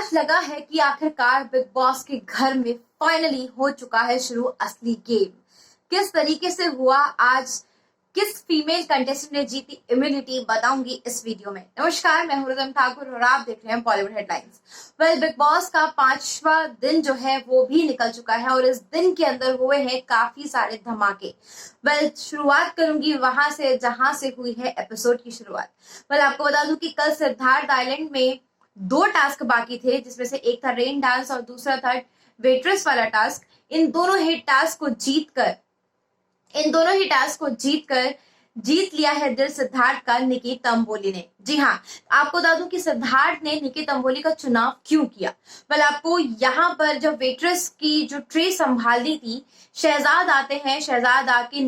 आज लगा है कि आखिरकार बिग बॉस के घर में फाइनली हो चुका है शुरू असली गेम। किस तरीके से हुआ, आज किस फीमेल कंटेस्टेंट ने जीती इम्यूनिटी, बताऊंगी इस वीडियो में। नमस्कार, मैं हूं रिदम ठाकुर और आप देख रहे हैं बॉलीवुड हेडलाइंस। बिग बॉस का 5वां दिन जो है वो भी निकल चुका है और इस दिन के अंदर हुए हैं काफी सारे धमाके। शुरुआत करूंगी वहां से जहां से हुई है एपिसोड की शुरुआत। आपको बता दूं कि कल सिद्धार्थ आइलैंड में 2 टास्क बाकी थे, जिसमें से एक था रेन डांस और दूसरा था वेट्रेस वाला टास्क। इन दोनों ही टास्क को जीत लिया है दिल सिद्धार्थ का निकी तंबोली ने। जी हाँ, आपको बता दूं कि सिद्धार्थ ने निकी तंबोली का चुनाव क्यों किया। आपको यहाँ पर जब वेट्रेस की जो ट्रे संभालनी थी, शहजाद आते हैं, शहजाद आके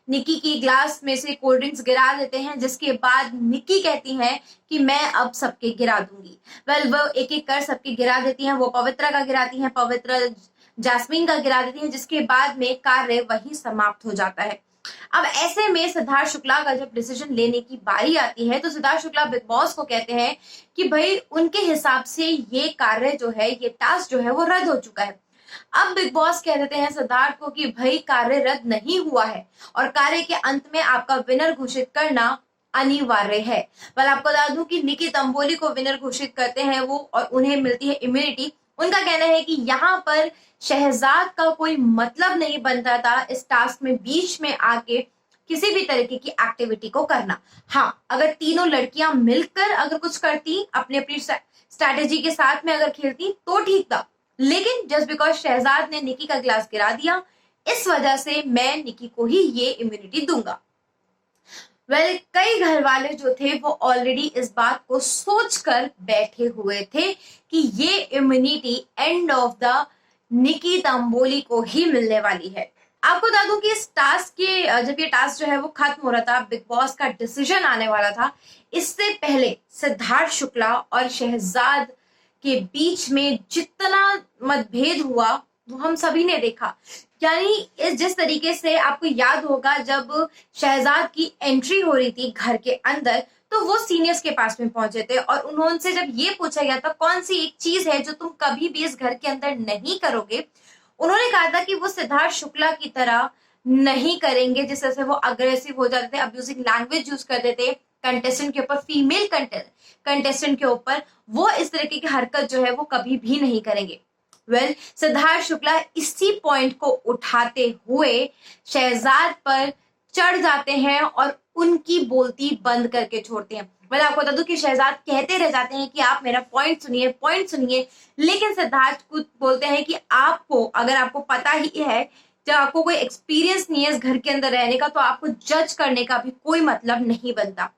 निकी की ग्लास में से कोल्ड ड्रिंक्स गिरा देते हैं, जिसके बाद निकी कहती हैं कि मैं अब सबके गिरा दूंगी। वो एक एक कर सबके गिरा देती हैं। वो पवित्रा का गिराती हैं, पवित्रा जैस्मीन का गिरा देती हैं, जिसके बाद में कार्य वही समाप्त हो जाता है। अब ऐसे में सिद्धार्थ शुक्ला का जब डिसीजन लेने की बारी आती है तो सिद्धार्थ शुक्ला बिग बॉस को कहते हैं कि भाई उनके हिसाब से ये कार्य जो है, ये टास्क जो है वो रद्द हो चुका है। अब बिग बॉस कह देते हैं सिद्धार्थ को कि भाई कार्य रद्द नहीं हुआ है और कार्य के अंत में आपका विनर घोषित करना अनिवार्य है। आपको बता दूं कि निकी तंबोली को विनर घोषित करते हैं वो और उन्हें मिलती है इम्यूनिटी। उनका कहना है कि यहाँ पर शहजाद का कोई मतलब नहीं बनता था इस टास्क में बीच में आके किसी भी तरीके की एक्टिविटी को करना। हाँ, अगर तीनों लड़कियां मिलकर अगर कुछ करती, अपनी अपनी स्ट्रैटेजी के साथ में अगर खेलती तो ठीक था, लेकिन जस्ट बिकॉज शहजाद ने निकी का ग्लास गिरा दिया, इस वजह से मैं निकी को ही ये इम्यूनिटी दूंगा। कई घर वाले जो थे वो ऑलरेडी इस बात को सोचकर बैठे हुए थे कि ये इम्यूनिटी एंड ऑफ द निकी तंबोली को ही मिलने वाली है। आपको बता दूं कि इस टास्क के जब ये टास्क जो है वो खत्म हो रहा था, बिग बॉस का डिसीजन आने वाला था, इससे पहले सिद्धार्थ शुक्ला और शहजाद के बीच में जितना मतभेद हुआ वो हम सभी ने देखा। यानी इस जिस तरीके से आपको याद होगा जब शहजाद की एंट्री हो रही थी घर के अंदर, तो वो सीनियर्स के पास में पहुंचे थे और उन्होंने जब ये पूछा गया था कौन सी एक चीज है जो तुम कभी भी इस घर के अंदर नहीं करोगे, उन्होंने कहा था कि वो सिद्धार्थ शुक्ला की तरह नहीं करेंगे, जिस तरह से वो अग्रेसिव हो जाते थे, अब्यूजिंग लैंग्वेज यूज कर देते कंटेस्टेंट के ऊपर, फीमेल कंटेस्टेंट के ऊपर। वो इस तरीके की हरकत जो है वो कभी भी नहीं करेंगे। सिद्धार्थ शुक्ला इसी पॉइंट को उठाते हुए शहजाद पर चढ़ जाते हैं और उनकी बोलती बंद करके छोड़ते हैं। आपको बता दूं कि शहजाद कहते रह जाते हैं कि आप मेरा पॉइंट सुनिए, लेकिन सिद्धार्थ खुद बोलते हैं कि आपको, अगर आपको पता ही है, जब आपको कोई एक्सपीरियंस नहीं है इस घर के अंदर रहने का, तो आपको जज करने का भी कोई मतलब नहीं बनता।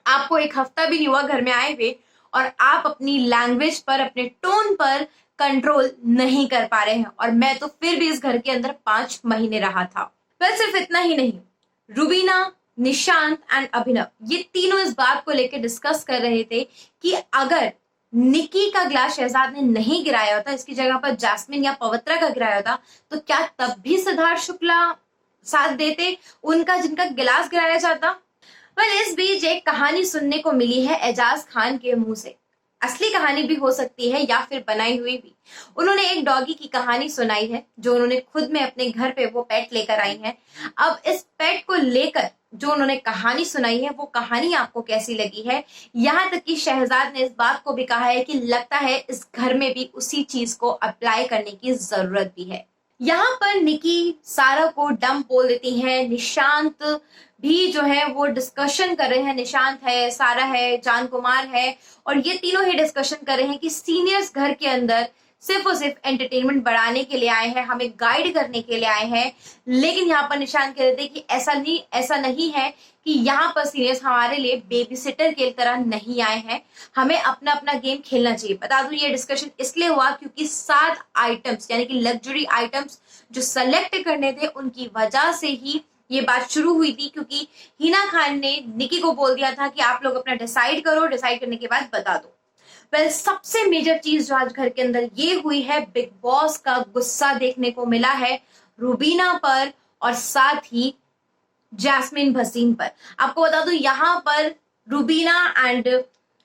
आपको 1 हफ्ता भी नहीं हुआ घर में आए हुए और आप अपनी लैंग्वेज पर, अपने टोन पर कंट्रोल नहीं कर पा रहे हैं, और मैं तो फिर भी इस घर के अंदर 5 महीने रहा था। सिर्फ इतना ही नहीं, रुबीना, निशांत एंड अभिनव, ये तीनों इस बात को लेकर डिस्कस कर रहे थे कि अगर निकी का ग्लास शहजाद ने नहीं गिराया होता, इसकी जगह पर जैस्मिन या पवित्रा का गिराया होता, तो क्या तब भी सिद्धार्थ शुक्ला साथ देते उनका जिनका गिलास गिराया जाता। इस बीच एक कहानी सुनने को मिली है एजाज खान के मुंह से। असली कहानी भी हो सकती है या फिर बनाई हुई भी। उन्होंने एक डॉगी की कहानी सुनाई है जो उन्होंने खुद में अपने घर पे वो पेट लेकर आई है। अब इस पेट को लेकर जो उन्होंने कहानी सुनाई है, वो कहानी आपको कैसी लगी है। यहाँ तक कि शहजाद ने इस बात को भी कहा है कि लगता है इस घर में भी उसी चीज को अप्लाई करने की जरूरत भी है। यहाँ पर निकी सारा को डंप बोल देती है, निशांत भी जो है वो डिस्कशन कर रहे हैं, निशांत है, सारा है, जान कुमार है, और ये तीनों ही डिस्कशन कर रहे हैं कि सीनियर्स घर के अंदर सिर्फ और सिर्फ एंटरटेनमेंट बढ़ाने के लिए आए हैं, हमें गाइड करने के लिए आए हैं। लेकिन यहाँ पर निशांत कह रहे थे कि ऐसा नहीं है कि यहाँ पर सीनियर्स हमारे लिए बेबी सिटर की तरह नहीं आए हैं, हमें अपना अपना गेम खेलना चाहिए। बता दूं ये डिस्कशन इसलिए हुआ क्योंकि 7 आइटम्स यानी कि लग्जरी आइटम्स जो सेलेक्ट करने थे, उनकी वजह से ही ये बात शुरू हुई थी, क्योंकि हिना खान ने निकी को बोल दिया था कि आप लोग अपना डिसाइड करो, डिसाइड करने के बाद बता दो। सबसे मेजर चीज जो आज घर के अंदर ये हुई है, बिग बॉस का गुस्सा देखने को मिला है रुबीना पर और साथ ही जैस्मिन भसीन पर। आपको बता दूं यहाँ पर रुबीना एंड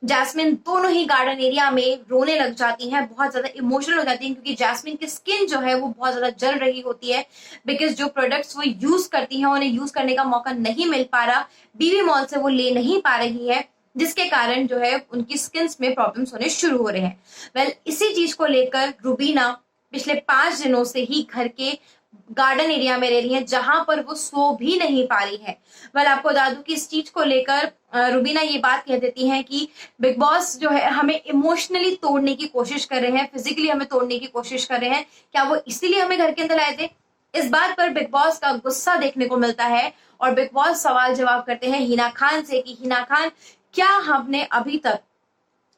जैस्मिन दोनों ही गार्डन एरिया में रोने लग जाती हैं, बहुत ज्यादा इमोशनल हो जाती हैं, क्योंकि जैस्मिन की स्किन जो है वो बहुत ज्यादा जल रही होती है, बिकॉज जो प्रोडक्ट्स वो यूज करती हैं उन्हें यूज करने का मौका नहीं मिल पा रहा, बीबी मॉल से वो ले नहीं पा रही है, जिसके कारण जो है उनकी स्किन में प्रॉब्लम्स होने शुरू हो रहे हैं। वेल, इसी चीज को लेकर रुबीना पिछले 5 दिनों से ही घर के गार्डन एरिया में रह रही है, जहां पर वो सो भी नहीं पा रही है। वेल, आपको बता दूं कि इस चीज को लेकर रुबीना ये बात कह देती है कि बिग बॉस जो है हमें इमोशनली तोड़ने की कोशिश कर रहे हैं, फिजिकली हमें तोड़ने की कोशिश कर रहे हैं, क्या वो इसीलिए हमें घर के अंदर लाए थे? इस बात पर बिग बॉस का गुस्सा देखने को मिलता है और बिग बॉस सवाल जवाब करते हैं हिना खान से कि हिना खान, क्या हमने अभी तक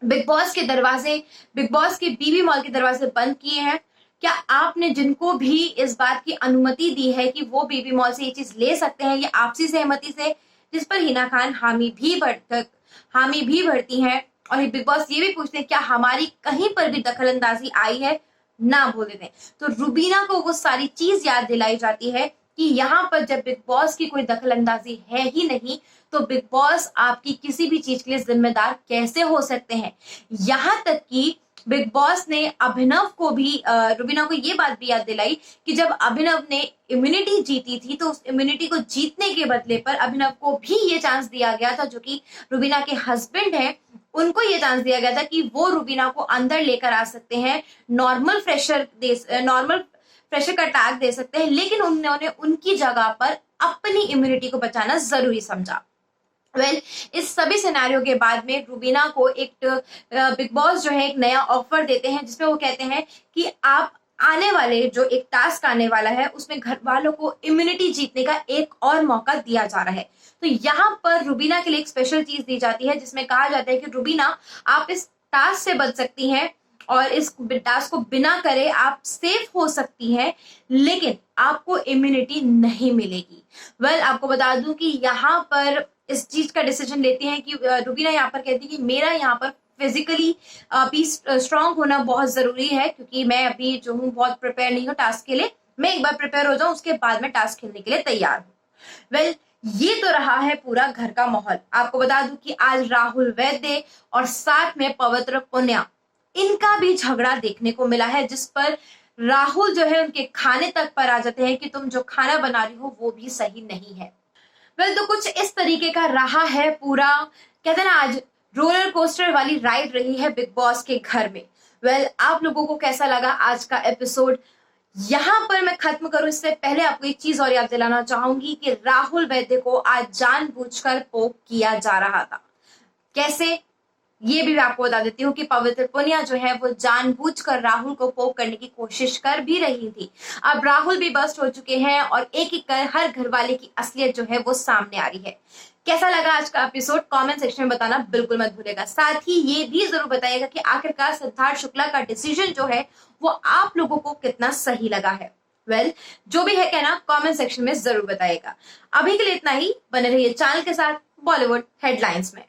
बिग बॉस के दरवाजे, बिग बॉस के बीबी मॉल के दरवाजे बंद किए हैं? क्या आपने जिनको भी इस बात की अनुमति दी है कि वो बीबी मॉल से ये चीज ले सकते हैं, ये आपसी सहमति से? जिस पर हिना खान हामी भी भरती हैं और बिग बॉस ये भी पूछते हैं क्या हमारी कहीं पर भी दखल अंदाजी आई है? ना बोले दें। तो रुबीना को वो सारी चीज याद दिलाई जाती है कि यहाँ पर जब बिग बॉस की कोई दखल अंदाजी है ही नहीं, तो बिग बॉस आपकी किसी भी चीज के लिए जिम्मेदार कैसे हो सकते हैं? यहाँ तक कि बिग बॉस ने अभिनव को भी रुबीना को ये बात भी याद दिलाई कि जब अभिनव ने इम्यूनिटी जीती थी, तो उस इम्यूनिटी को जीतने के बदले पर अभिनव को भी ये चांस दिया गया था, जो कि रुबीना के हस्बैंड है, उनको ये चांस दिया गया था कि वो रुबीना को अंदर लेकर आ सकते हैं, नॉर्मल फ्रेशर का टैग दे सकते हैं, लेकिन उन्होंने उनकी जगह पर अपनी इम्यूनिटी को बचाना जरूरी समझा। इस सभी सिनेरियो के बाद में रुबीना को एक बिग बॉस जो है एक नया ऑफर देते हैं, जिसमें वो कहते हैं कि आप आने वाले जो एक टास्क आने वाला है उसमें घर वालों को इम्यूनिटी जीतने का एक और मौका दिया जा रहा है। तो यहाँ पर रुबीना के लिए एक स्पेशल चीज दी जाती है, जिसमें कहा जाता है कि रुबीना, आप इस टास्क से बच सकती हैं और इस टास्क को बिना करे आप सेफ हो सकती हैं, लेकिन आपको इम्यूनिटी नहीं मिलेगी। आपको बता दूं कि यहाँ पर इस चीज का डिसीजन लेते हैं कि रुबीना यहाँ पर कहती है कि मेरा यहाँ पर फिजिकली भी स्ट्रांग होना बहुत जरूरी है, क्योंकि मैं अभी जो हूँ बहुत प्रिपेयर नहीं हूँ टास्क के लिए, मैं एक बार प्रिपेयर हो जाऊं उसके बाद में टास्क खेलने के लिए तैयार हूँ। ये तो रहा है पूरा घर का माहौल। आपको बता दूं कि आज राहुल वैद्य और साथ में पवित्र पुनिया, इनका भी झगड़ा देखने को मिला है, जिस पर राहुल जो है उनके खाने तक पर आ जाते हैं कि तुम जो खाना बना रही हो वो भी सही नहीं है। तो कुछ इस तरीके का रहा है पूरा, कहते हैं ना, आज रोलर कोस्टर वाली राइड रही है बिग बॉस के घर में। आप लोगों को कैसा लगा आज का एपिसोड? यहां पर मैं खत्म करूं इससे पहले आपको एक चीज और याद दिलाना चाहूंगी कि राहुल वैद्य को आज जानबूझकर पोक किया जा रहा था। कैसे, ये भी मैं आपको बता देती हूँ कि पवित्र पुनिया जो है वो जानबूझकर राहुल को पोक करने की कोशिश कर भी रही थी। अब राहुल भी बस्ट हो चुके हैं और एक एक कर हर घर वाले की असलियत जो है वो सामने आ रही है। कैसा लगा आज का एपिसोड? कमेंट सेक्शन में बताना बिल्कुल मत भूलिएगा। साथ ही ये भी जरूर बताइएगा कि आखिरकार सिद्धार्थ शुक्ला का डिसीजन जो है वो आप लोगों को कितना सही लगा है। जो भी है कहना कमेंट सेक्शन में जरूर बताइएगा। अभी के लिए इतना ही, बने रहिए चैनल के साथ बॉलीवुड हेडलाइंस में।